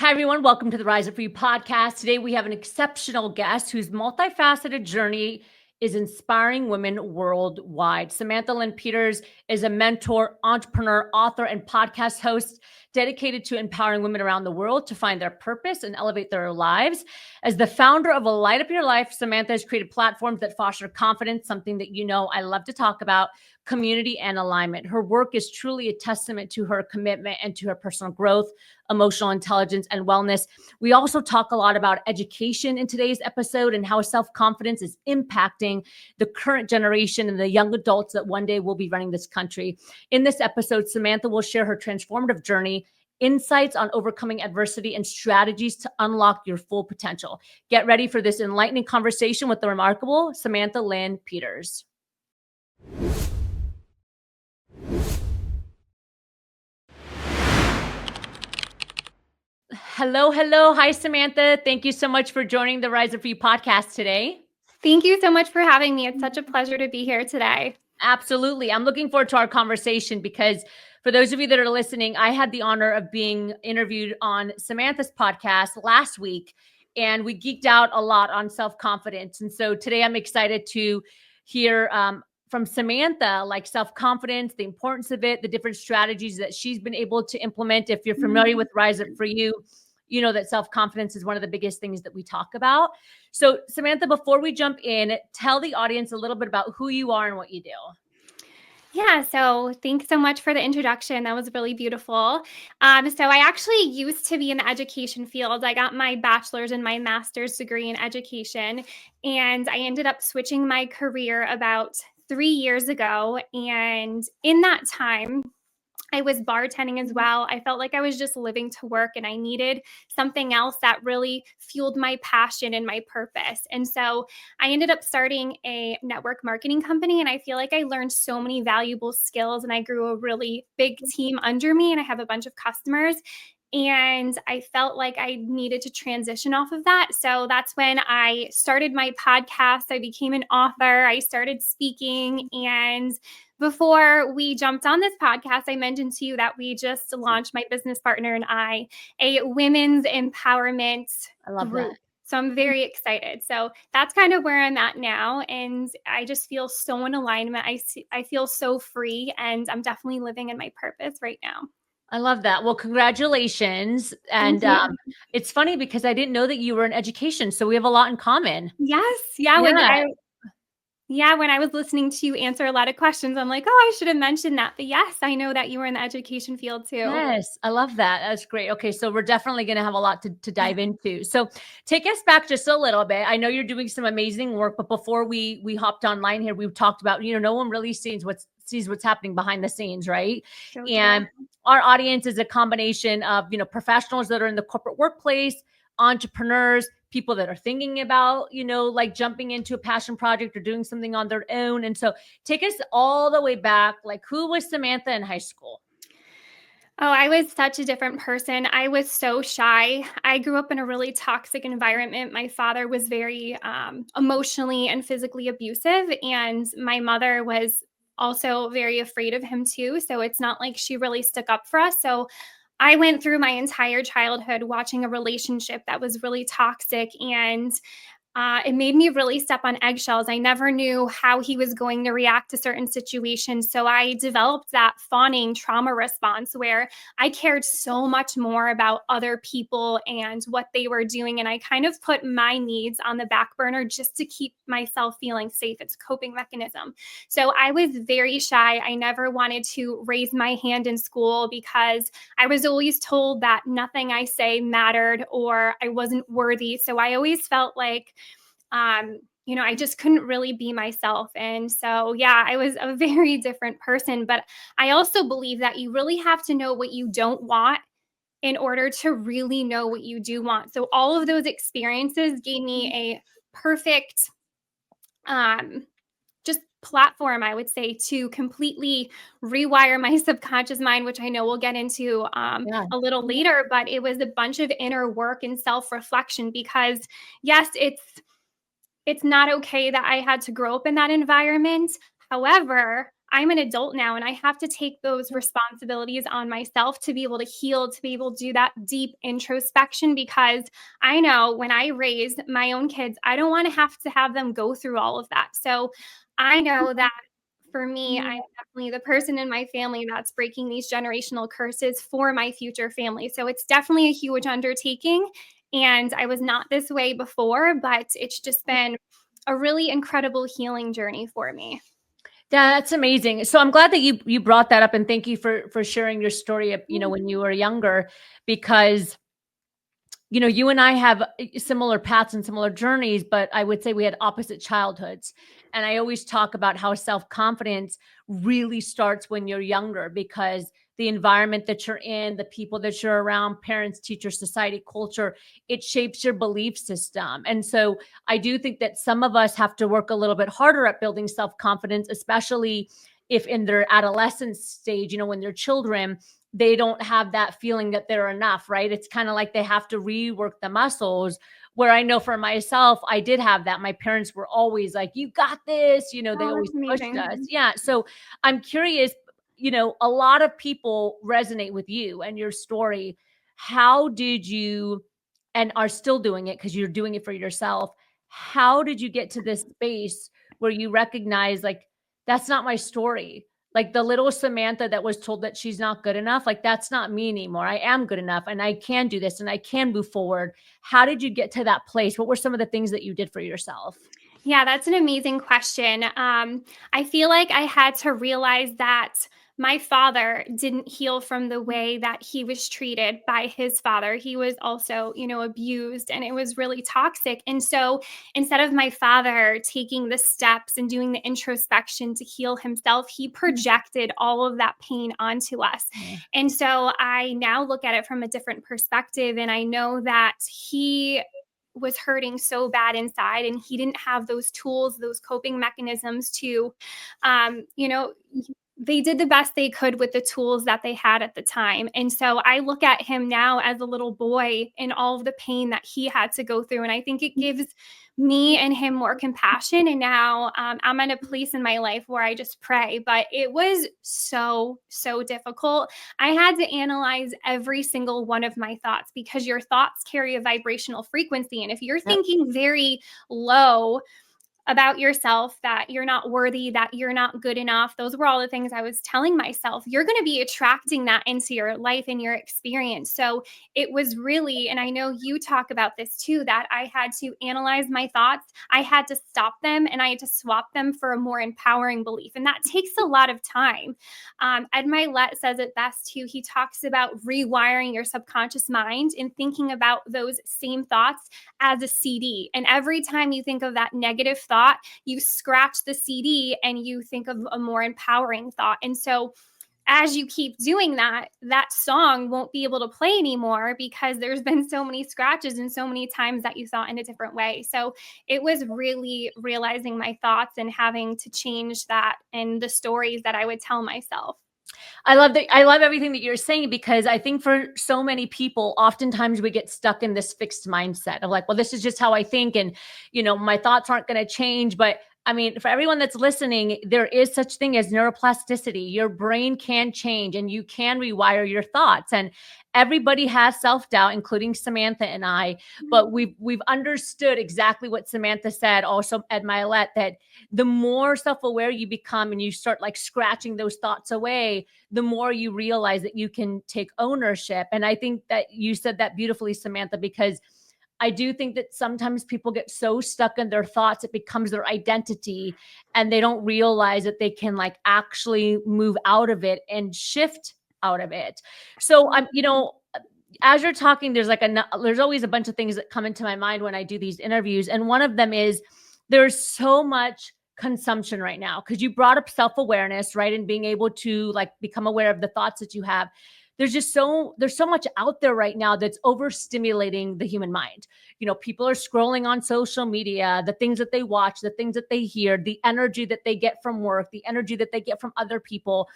Hi, everyone. Welcome to the Rise Up For You podcast. Today, we have an exceptional guest whose multifaceted journey is inspiring women worldwide. Samantha Lynn Peters is a mentor, entrepreneur, author, and podcast host dedicated to empowering women around the world to find their purpose and elevate their lives. As the founder of A Light Up Your Life, Samantha has created platforms that foster confidence, something that I love to talk about, community, and alignment. Her work is truly a testament to her commitment and to her personal growth, emotional intelligence, and wellness. We also talk a lot about education in today's episode and how self-confidence is impacting the current generation and the young adults that one day will be running this country. In this episode, Samantha will share her transformative journey, insights on overcoming adversity, and strategies to unlock your full potential. Get ready for this enlightening conversation with the remarkable Samantha Lynn Peters. Hello. Hi, Samantha. Thank you so much for joining the Rise Up For You podcast today. Thank you so much for having me. It's such a pleasure to be here today. Absolutely. I'm looking forward to our conversation because for those of you that are listening, I had the honor of being interviewed on Samantha's podcast last week, and we geeked out a lot on self-confidence. And so today I'm excited to hear from Samantha, like self-confidence, the importance of it, the different strategies that she's been able to implement. If you're familiar with Rise Up For You, you know that self-confidence is one of the biggest things that we talk about. So Samantha, before we jump in, tell the audience a little bit about who you are and what you do. Yeah, so thanks so much for the introduction. That was really beautiful. So I actually used to be in the education field. I got my bachelor's and my master's degree in education, and I ended up switching my career about 3 years ago. And in that time, I was bartending as well. I felt like I was just living to work and I needed something else that really fueled my passion and my purpose. And so I ended up starting a network marketing company, and I feel like I learned so many valuable skills and I grew a really big team under me, and I have a bunch of customers. And I felt like I needed to transition off of that. So that's when I started my podcast. I became an author. I started speaking. And before we jumped on this podcast, I mentioned to you that we just launched, my business partner and I, a women's empowerment group. That. So I'm very excited. So that's kind of where I'm at now. And I just feel so in alignment. I feel so free, and I'm definitely living in my purpose right now. I love that. Well, congratulations. And it's funny because I didn't know that you were in education. So we have a lot in common. Yes. Yeah. When I was listening to you answer a lot of questions, I'm like, oh, I should have mentioned that. But yes, I know that you were in the education field too. Yes, I love that. That's great. Okay, so we're definitely going to have a lot to dive into. So take us back just a little bit. I know you're doing some amazing work, but before we hopped online here, we talked about, no one really sees what's happening behind the scenes, right? So and our audience is a combination of, professionals that are in the corporate workplace, entrepreneurs, people that are thinking about, like jumping into a passion project or doing something on their own. And so take us all the way back. Like, who was Samantha in high school? Oh, I was such a different person. I was so shy. I grew up in a really toxic environment. My father was very emotionally and physically abusive, and my mother was also very afraid of him too. So it's not like she really stuck up for us. So I went through my entire childhood watching a relationship that was really toxic, and it made me really step on eggshells. I never knew how he was going to react to certain situations. So I developed that fawning trauma response where I cared so much more about other people and what they were doing. And I kind of put my needs on the back burner just to keep myself feeling safe. It's a coping mechanism. So I was very shy. I never wanted to raise my hand in school because I was always told that nothing I say mattered or I wasn't worthy. So I always felt like, I just couldn't really be myself. And so, yeah, I was a very different person. But I also believe that you really have to know what you don't want in order to really know what you do want. So all of those experiences gave me a perfect just platform, I would say, to completely rewire my subconscious mind, which I know we'll get into a little later. But it was a bunch of inner work and self-reflection because, yes, it's not okay that I had to grow up in that environment. However, I'm an adult now and I have to take those responsibilities on myself to be able to heal, to be able to do that deep introspection, because I know when I raise my own kids, I don't want to have them go through all of that. So I know that for me, I'm definitely the person in my family that's breaking these generational curses for my future family. So it's definitely a huge undertaking. And I was not this way before, but it's just been a really incredible healing journey for me. That's amazing. So I'm glad that you brought that up, and thank you for sharing your story of, when you were younger, because you and I have similar paths and similar journeys, but I would say we had opposite childhoods. And I always talk about how self-confidence really starts when you're younger, because the environment that you're in, the people that you're around, parents, teachers, society, culture, it shapes your belief system. And so I do think that some of us have to work a little bit harder at building self-confidence, especially if in their adolescence stage, when they're children, they don't have that feeling that they're enough, right? It's kind of like they have to rework the muscles. Where I know for myself, I did have that. My parents were always like, you got this, they Oh, always that's pushed amazing. us. Yeah. So I'm curious, a lot of people resonate with you and your story. How did you, and are still doing it because you're doing it for yourself? How did you get to this space where you recognize, like, that's not my story? Like the little Samantha that was told that she's not good enough, like that's not me anymore. I am good enough and I can do this and I can move forward. How did you get to that place? What were some of the things that you did for yourself? Yeah, that's an amazing question. I feel like I had to realize that my father didn't heal from the way that he was treated by his father. He was also, abused, and it was really toxic. And so instead of my father taking the steps and doing the introspection to heal himself, he projected all of that pain onto us. Yeah. And so I now look at it from a different perspective. And I know that he was hurting so bad inside, and he didn't have those tools, those coping mechanisms to um, you know they did the best they could with the tools that they had at the time. And so I look at him now as a little boy and all of the pain that he had to go through. And I think it gives me and him more compassion. And now I'm at a place in my life where I just pray. But it was so, so difficult. I had to analyze every single one of my thoughts, because your thoughts carry a vibrational frequency. And if you're Yep. thinking very low about yourself, that you're not worthy, that you're not good enough, those were all the things I was telling myself. You're going to be attracting that into your life and your experience. So it was really, and I know you talk about this too, that I had to analyze my thoughts, I had to stop them, and I had to swap them for a more empowering belief. And that takes a lot of time. Ed Milet says it best too. He talks about rewiring your subconscious mind and thinking about those same thoughts as a CD. And every time you think of that negative thought, you scratch the CD and you think of a more empowering thought. And so as you keep doing that, that song won't be able to play anymore, because there's been so many scratches and so many times that you thought in a different way. So it was really realizing my thoughts and having to change that and the stories that I would tell myself. I love that. I love everything that you're saying, because I think for so many people, oftentimes we get stuck in this fixed mindset of like, well, this is just how I think. And, my thoughts aren't going to change. But I mean, for everyone that's listening, there is such thing as neuroplasticity. Your brain can change and you can rewire your thoughts. And everybody has self-doubt, including Samantha and I, but we've understood exactly what Samantha said, also Ed Milet, that the more self-aware you become and you start like scratching those thoughts away, the more you realize that you can take ownership. And I think that you said that beautifully, Samantha, because I do think that sometimes people get so stuck in their thoughts, it becomes their identity, and they don't realize that they can like actually move out of it and shift out of it. So as you're talking, there's always a bunch of things that come into my mind when I do these interviews. And one of them is there's so much consumption right now, because you brought up self-awareness, right? And being able to like become aware of the thoughts that you have. There's so much out there right now that's overstimulating the human mind. People are scrolling on social media, the things that they watch, the things that they hear, the energy that they get from work, the energy that they get from other people.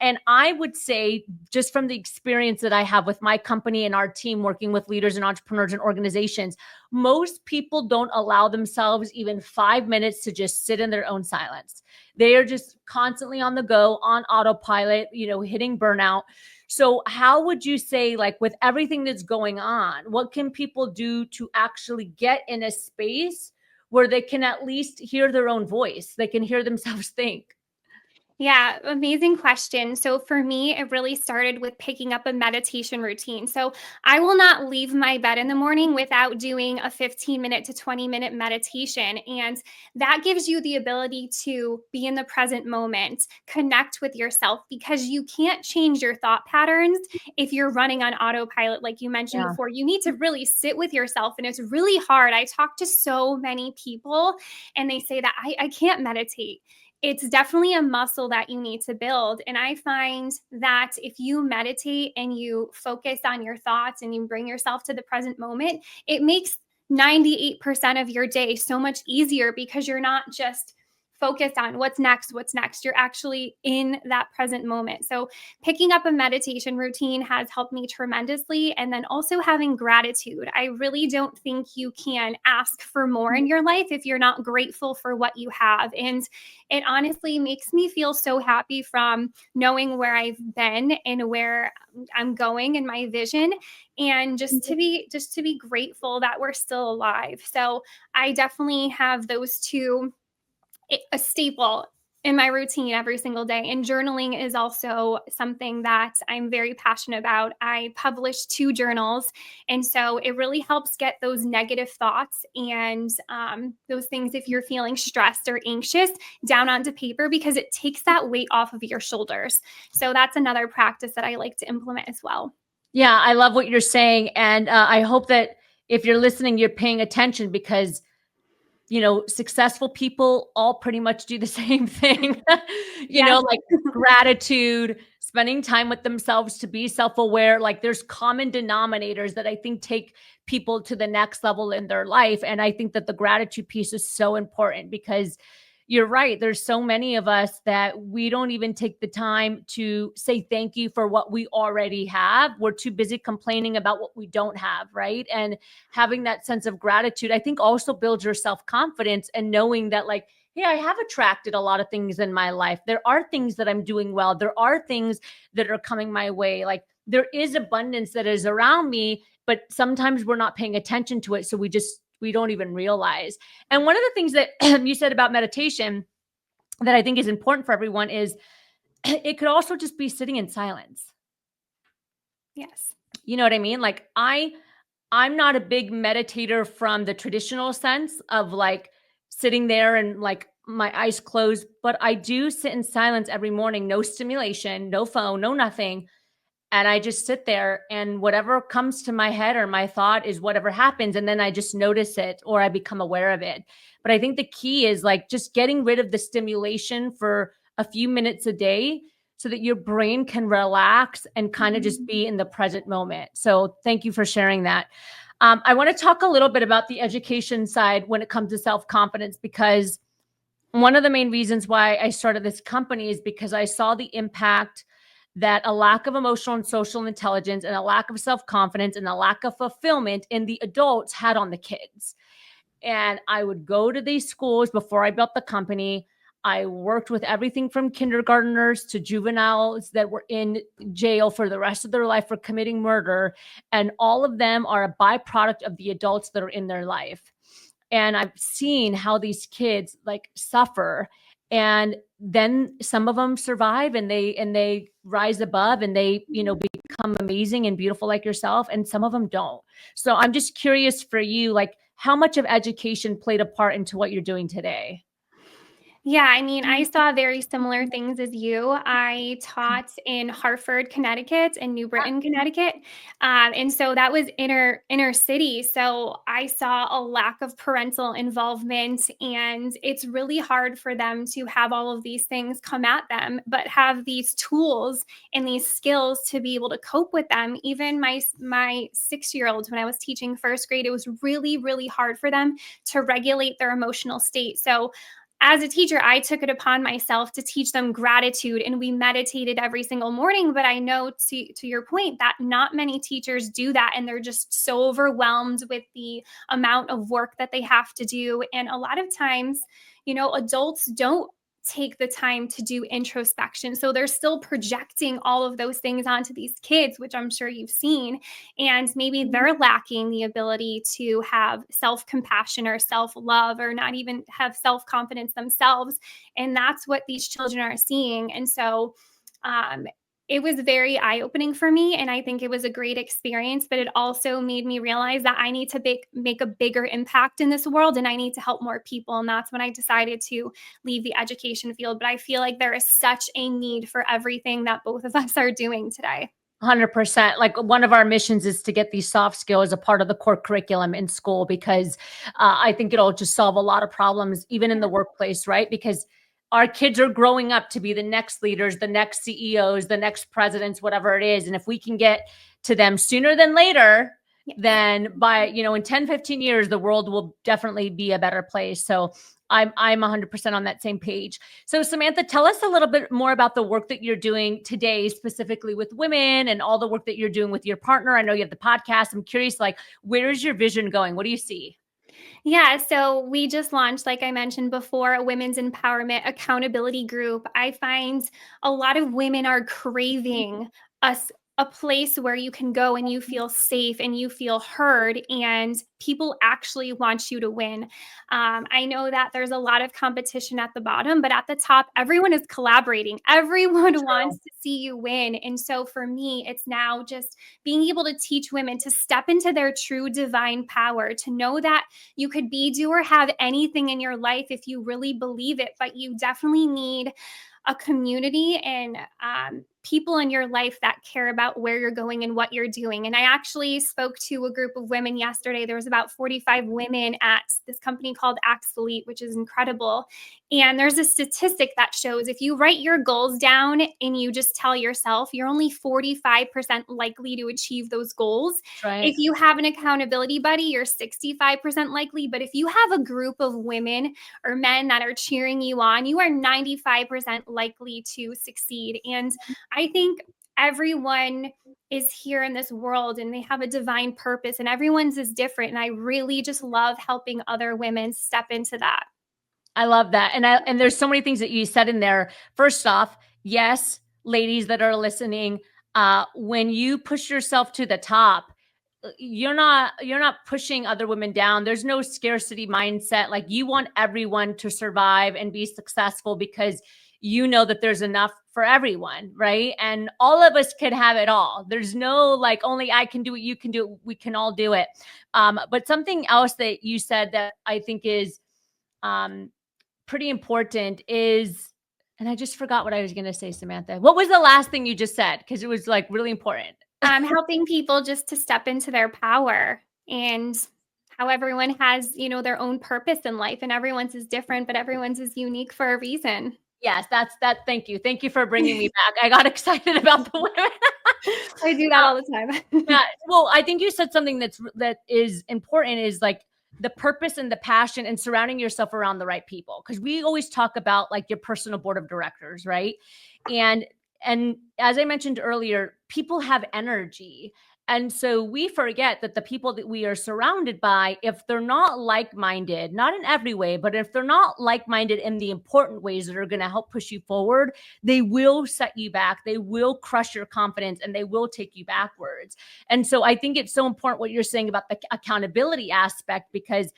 And I would say, just from the experience that I have with my company and our team working with leaders and entrepreneurs and organizations, most people don't allow themselves even 5 minutes to just sit in their own silence. They are just constantly on the go, on autopilot, hitting burnout. So how would you say, like, with everything that's going on, what can people do to actually get in a space where they can at least hear their own voice? They can hear themselves think. Yeah, amazing question. So for me, it really started with picking up a meditation routine. So I will not leave my bed in the morning without doing a 15-minute to 20-minute meditation. And that gives you the ability to be in the present moment, connect with yourself, because you can't change your thought patterns if you're running on autopilot, like you mentioned Yeah. before. You need to really sit with yourself. And it's really hard. I talk to so many people and they say that I can't meditate. It's definitely a muscle that you need to build. And I find that if you meditate and you focus on your thoughts and you bring yourself to the present moment, it makes 98% of your day so much easier, because you're not just focused on what's next, what's next. You're actually in that present moment. So picking up a meditation routine has helped me tremendously. And then also having gratitude. I really don't think you can ask for more in your life if you're not grateful for what you have. And it honestly makes me feel so happy, from knowing where I've been and where I'm going in my vision, and just to be grateful that we're still alive. So I definitely have those two, a staple in my routine every single day. And journaling is also something that I'm very passionate about. I publish 2 journals. And so it really helps get those negative thoughts and those things, if you're feeling stressed or anxious, down onto paper, because it takes that weight off of your shoulders. So that's another practice that I like to implement as well. Yeah, I love what you're saying. And I hope that if you're listening, you're paying attention, because successful people all pretty much do the same thing. Yes. Like gratitude, spending time with themselves to be self-aware. Like, there's common denominators that I think take people to the next level in their life. And I think that the gratitude piece is so important, because you're right. There's so many of us that we don't even take the time to say thank you for what we already have. We're too busy complaining about what we don't have, right? And having that sense of gratitude, I think, also builds your self-confidence, and knowing that, like, hey, I have attracted a lot of things in my life. There are things that I'm doing well. There are things that are coming my way. Like, there is abundance that is around me, but sometimes we're not paying attention to it. So we don't even realize. And one of the things that you said about meditation that I think is important for everyone is it could also just be sitting in silence. Yes. You know what I mean? Like, I'm not a big meditator from the traditional sense of like sitting there and like my eyes closed, but I do sit in silence every morning, no stimulation, no phone, no nothing. And I just sit there, and whatever comes to my head or my thought is whatever happens. And then I just notice it, or I become aware of it. But I think the key is like just getting rid of the stimulation for a few minutes a day, so that your brain can relax and kind of just be in the present moment. So thank you for sharing that. I want to talk a little bit about the education side when it comes to self-confidence, because one of the main reasons why I started this company is because I saw the impact that a lack of emotional and social intelligence, and a lack of self-confidence, and a lack of fulfillment in the adults had on the kids. And I would go to these schools before I built the company. I worked with everything from kindergartners to juveniles that were in jail for the rest of their life for committing murder. And all of them are a byproduct of the adults that are in their life. And I've seen how these kids like suffer, and then some of them survive, and they rise above, and they become amazing and beautiful like yourself, and some of them don't. So I'm just curious for you, like, how much of education played a part into what you're doing today? Yeah, I mean, I saw very similar things as you. I taught in Hartford, Connecticut, and New Britain, Connecticut, and so that was inner city. So I saw a lack of parental involvement, and it's really hard for them to have all of these things come at them, but have these tools and these skills to be able to cope with them. Even my 6-year-olds, when I was teaching first grade, it was really hard for them to regulate their emotional state. So as a teacher, I took it upon myself to teach them gratitude, and we meditated every single morning. But I know, to your point, that not many teachers do that, and they're just so overwhelmed with the amount of work that they have to do. And a lot of times, adults don't take the time to do introspection. So they're still projecting all of those things onto these kids, which I'm sure you've seen. And maybe they're lacking the ability to have self compassion or self love, or not even have self confidence themselves. And that's what these children are seeing. And so, it was very eye opening for me. And I think it was a great experience, but it also made me realize that I need to make a bigger impact in this world, and I need to help more people. And that's when I decided to leave the education field. But I feel like there is such a need for everything that both of us are doing today. 100%. Like, one of our missions is to get these soft skills a part of the core curriculum in school, because I think it'll just solve a lot of problems, even in the workplace, right? Because our kids are growing up to be the next leaders, the next CEOs, the next presidents, whatever it is. And if we can get to them sooner than later, then by, in 10, 15 years, the world will definitely be a better place. So I'm 100% on that same page. So Samantha, tell us a little bit more about the work that you're doing today, specifically with women, and all the work that you're doing with your partner. I know you have the podcast. I'm curious, like, where is your vision going? What do you see? Yeah, so we just launched, like I mentioned before, a women's empowerment accountability group. I find a lot of women are craving a place where you can go and you feel safe and you feel heard, and people actually want you to win. I know that there's a lot of competition at the bottom, but at the top, everyone is collaborating. Everyone wants to see you win. And so for me, it's now just being able to teach women to step into their true divine power, to know that you could be, do, or have anything in your life if you really believe it, but you definitely need a community and people in your life that care about where you're going and what you're doing. And I actually spoke to a group of women yesterday. There was about 45 women at this company called Axelite, which is incredible. And there's a statistic that shows if you write your goals down and you just tell yourself, you're only 45% likely to achieve those goals. Right. If you have an accountability buddy, you're 65% likely. But if you have a group of women or men that are cheering you on, you are 95% likely to succeed. And I think everyone is here in this world and they have a divine purpose, and everyone's is different. And I really just love helping other women step into that. I love that. And there's so many things that you said in there. First off, yes, ladies that are listening, when you push yourself to the top, you're not pushing other women down. There's no scarcity mindset. Like, you want everyone to survive and be successful, because you know that there's enough for everyone, right? And all of us can have it all. There's no like, only I can do it, you can do it, we can all do it. But something else that you said that I think is pretty important is, and I just forgot what I was going to say, Samantha. What was the last thing you just said? Because it was like really important. Helping people just to step into their power, and how everyone has, their own purpose in life, and everyone's is different, but everyone's is unique for a reason. Yes, that's that. Thank you. Thank you for bringing me back. I got excited about the women. I do that all the time. Yeah. Well, I think you said something that is important, is like the purpose and the passion, and surrounding yourself around the right people. Because we always talk about like your personal board of directors, right? And as I mentioned earlier, people have energy. And so we forget that the people that we are surrounded by, if they're not like-minded, not in every way, but if they're not like-minded in the important ways that are going to help push you forward, they will set you back. They will crush your confidence, and they will take you backwards. And so I think it's so important what you're saying about the accountability aspect, because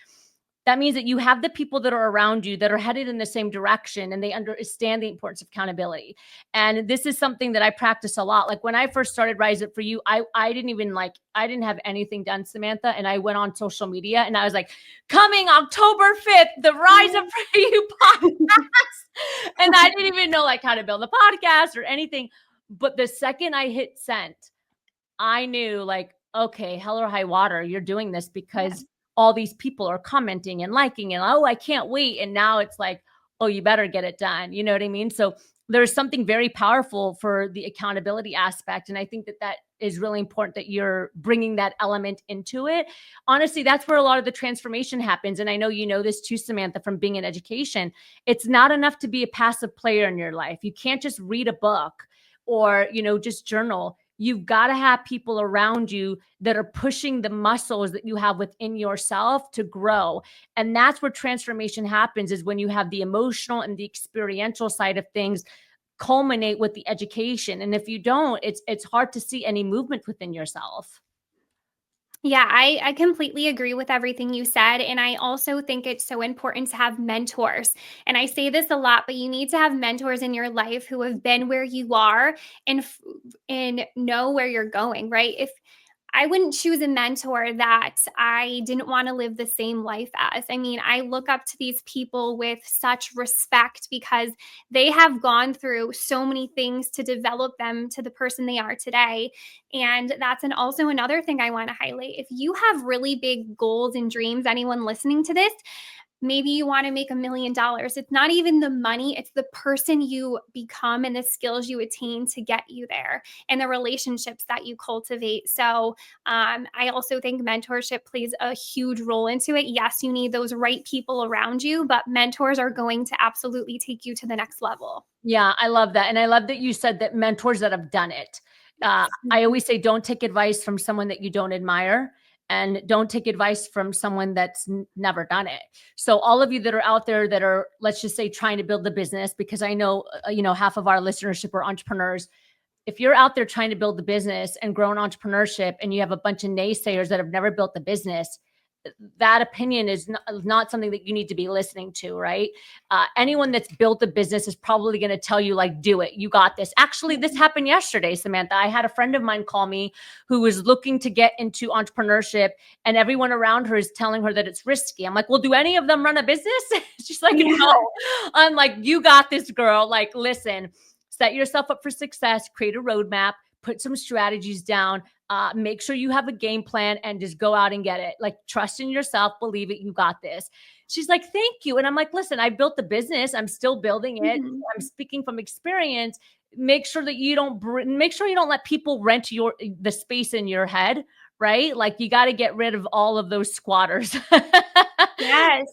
that means that you have the people that are around you that are headed in the same direction, and they understand the importance of accountability. And this is something that I practice a lot. Like, when I first started Rise Up For You, I didn't have anything done, Samantha. And I went on social media and I was like, coming October 5th, the Rise Up For You podcast. And I didn't even know like how to build a podcast or anything. But the second I hit send, I knew like, okay, hell or high water, you're doing this because all these people are commenting and liking, and oh, I can't wait. And now it's like, oh, you better get it done. You know what I mean? So there's something very powerful for the accountability aspect. And I think that is really important that you're bringing that element into it. Honestly, that's where a lot of the transformation happens. And I know you know this too, Samantha, from being in education. It's not enough to be a passive player in your life. You can't just read a book or, just journal. You've got to have people around you that are pushing the muscles that you have within yourself to grow. And that's where transformation happens, is when you have the emotional and the experiential side of things culminate with the education. And if you don't, it's hard to see any movement within yourself. Yeah, I completely agree with everything you said. And I also think it's so important to have mentors. And I say this a lot, but you need to have mentors in your life who have been where you are and know where you're going, right? If I wouldn't choose a mentor that I didn't want to live the same life as. I mean, I look up to these people with such respect because they have gone through so many things to develop them to the person they are today. And that's also another thing I want to highlight. If you have really big goals and dreams, anyone listening to this, maybe you want to make $1 million. It's not even the money, it's the person you become and the skills you attain to get you there and the relationships that you cultivate. So I also think mentorship plays a huge role into it. Yes, you need those right people around you, but mentors are going to absolutely take you to the next level. Yeah, I love that. And I love that you said that mentors that have done it. I always say, don't take advice from someone that you don't admire, and don't take advice from someone that's never done it. So all of you that are out there that are, let's just say, trying to build the business, because I know, half of our listenership are entrepreneurs. If you're out there trying to build the business and grow an entrepreneurship and you have a bunch of naysayers that have never built the business, that opinion is not something that you need to be listening to, right? Anyone that's built a business is probably going to tell you, like, do it. You got this. Actually, this happened yesterday, Samantha. I had a friend of mine call me who was looking to get into entrepreneurship, and everyone around her is telling her that it's risky. I'm like, well, do any of them run a business? She's like, Yeah. no. I'm like, you got this, girl. Like, listen, set yourself up for success, create a roadmap, put some strategies down, make sure you have a game plan, and just go out and get it. Like, trust in yourself, believe it, you got this. She's like, thank you. And I'm like, listen, I built the business. I'm still building it. Mhm. I'm speaking from experience. Make sure that you don't let people rent the space in your head, right? Like, you got to get rid of all of those squatters. Yes.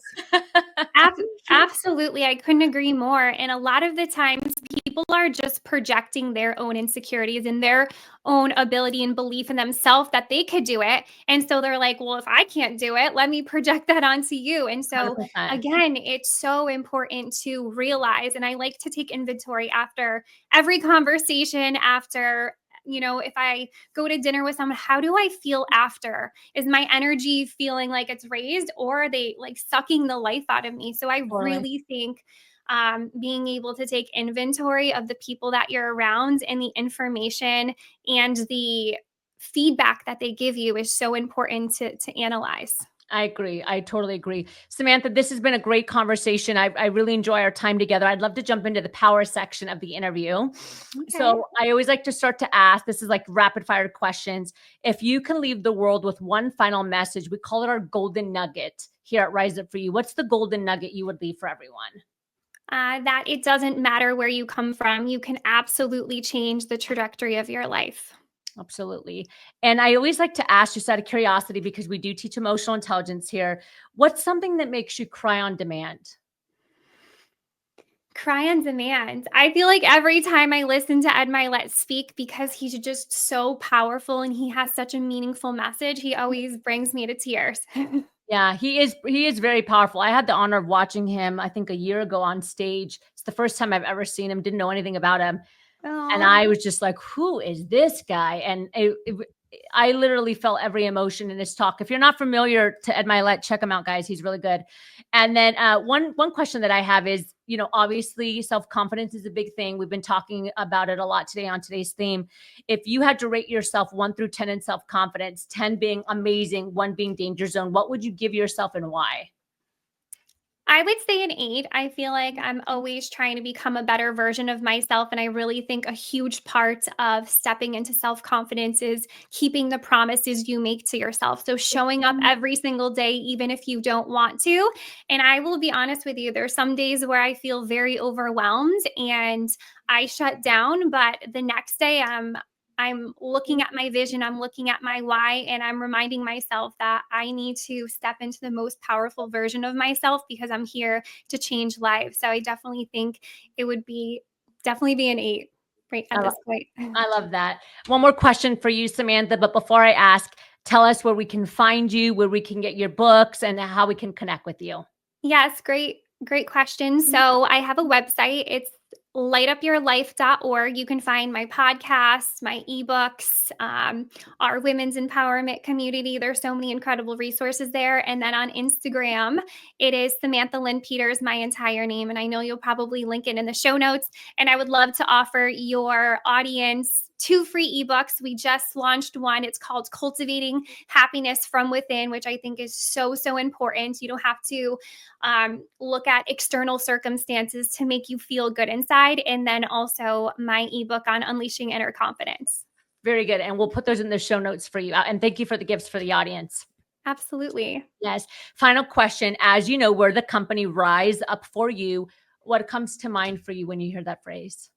Absolutely. I couldn't agree more. And a lot of the times, people are just projecting their own insecurities and their own ability and belief in themselves that they could do it. And so they're like, well, if I can't do it, let me project that onto you. And so, 100%. again, it's so important to realize. And I like to take inventory after every conversation, after if I go to dinner with someone, how do I feel after? Is my energy feeling like it's raised, or are they like sucking the life out of me? So I Totally. really think being able to take inventory of the people that you're around and the information and the feedback that they give you is so important to analyze. I agree. I totally agree. Samantha, this has been a great conversation. I really enjoy our time together. I'd love to jump into the power section of the interview. Okay. So I always like to start to ask, this is like rapid fire questions. If you can leave the world with one final message, we call it our golden nugget here at Rise Up For You. What's the golden nugget you would leave for everyone? That it doesn't matter where you come from, you can absolutely change the trajectory of your life. Absolutely. And I always like to ask, just out of curiosity, because we do teach emotional intelligence here, what's something that makes you cry on demand? Cry on demand. I feel like every time I listen to Ed Milet speak, because he's just so powerful and he has such a meaningful message, he always brings me to tears. Yeah, he is very powerful. I had the honor of watching him, I think, a year ago on stage. It's the first time I've ever seen him, didn't know anything about him. And Oh, I was just like, who is this guy? And I literally felt every emotion in his talk. If you're not familiar to Ed Milet, check him out, guys. He's really good. And then one question that I have is, obviously self-confidence is a big thing. We've been talking about it a lot today on today's theme. If you had to rate yourself 1 through 10 in self-confidence, 10 being amazing, 1 being danger zone, what would you give yourself and why? I would say an 8. I feel like I'm always trying to become a better version of myself. And I really think a huge part of stepping into self confidence is keeping the promises you make to yourself. So showing up every single day, even if you don't want to. And I will be honest with you, there's some days where I feel very overwhelmed and I shut down, but the next day I'm I'm looking at my vision, I'm looking at my why, and I'm reminding myself that I need to step into the most powerful version of myself because I'm here to change lives. So I definitely think it would definitely be an 8 right I at love, this point. I love that. One more question for you, Samantha. But before I ask, tell us where we can find you, where we can get your books, and how we can connect with you. Yes, great question. So I have a website. It's lightupyourlife.org. You can find my podcasts, my ebooks, our women's empowerment community. There's so many incredible resources there. And then on Instagram, it is Samantha Lynn Peters, my entire name. And I know you'll probably link it in the show notes. And I would love to offer your audience 2 free ebooks. We just launched one. It's called Cultivating Happiness from Within, which I think is so important. You don't have to look at external circumstances to make you feel good inside. And then also my ebook on unleashing inner confidence. Very good. And we'll put those in the show notes for you. And thank you for the gifts for the audience. Absolutely. Yes. Final question. As you know, we're the company Rise Up For You. What comes to mind for you when you hear that phrase?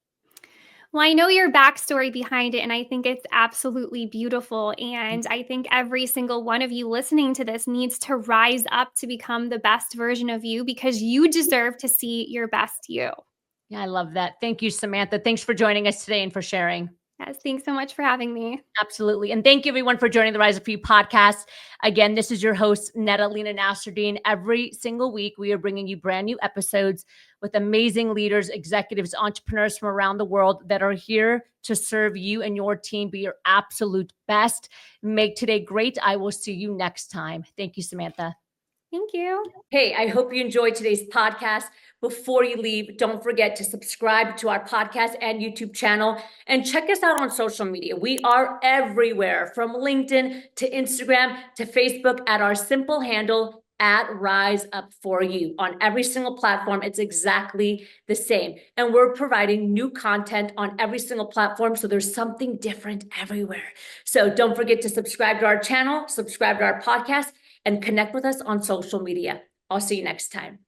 Well, I know your backstory behind it, and I think it's absolutely beautiful. And I think every single one of you listening to this needs to rise up to become the best version of you because you deserve to see your best you. Yeah, I love that. Thank you, Samantha. Thanks for joining us today and for sharing. Yes, thanks so much for having me. Absolutely. And thank you, everyone, for joining the Rise Up For You podcast. Again, this is your host, Lena Nasserdeen. Every single week, we are bringing you brand new episodes with amazing leaders, executives, entrepreneurs from around the world that are here to serve you and your team. Be your absolute best. Make today great. I will see you next time. Thank you, Samantha. Thank you. Hey, I hope you enjoyed today's podcast. Before you leave, don't forget to subscribe to our podcast and YouTube channel and check us out on social media. We are everywhere from LinkedIn to Instagram to Facebook at our simple handle at Rise Up For You. On every single platform, it's exactly the same. And we're providing new content on every single platform. So there's something different everywhere. So don't forget to subscribe to our channel, subscribe to our podcast, and connect with us on social media. I'll see you next time.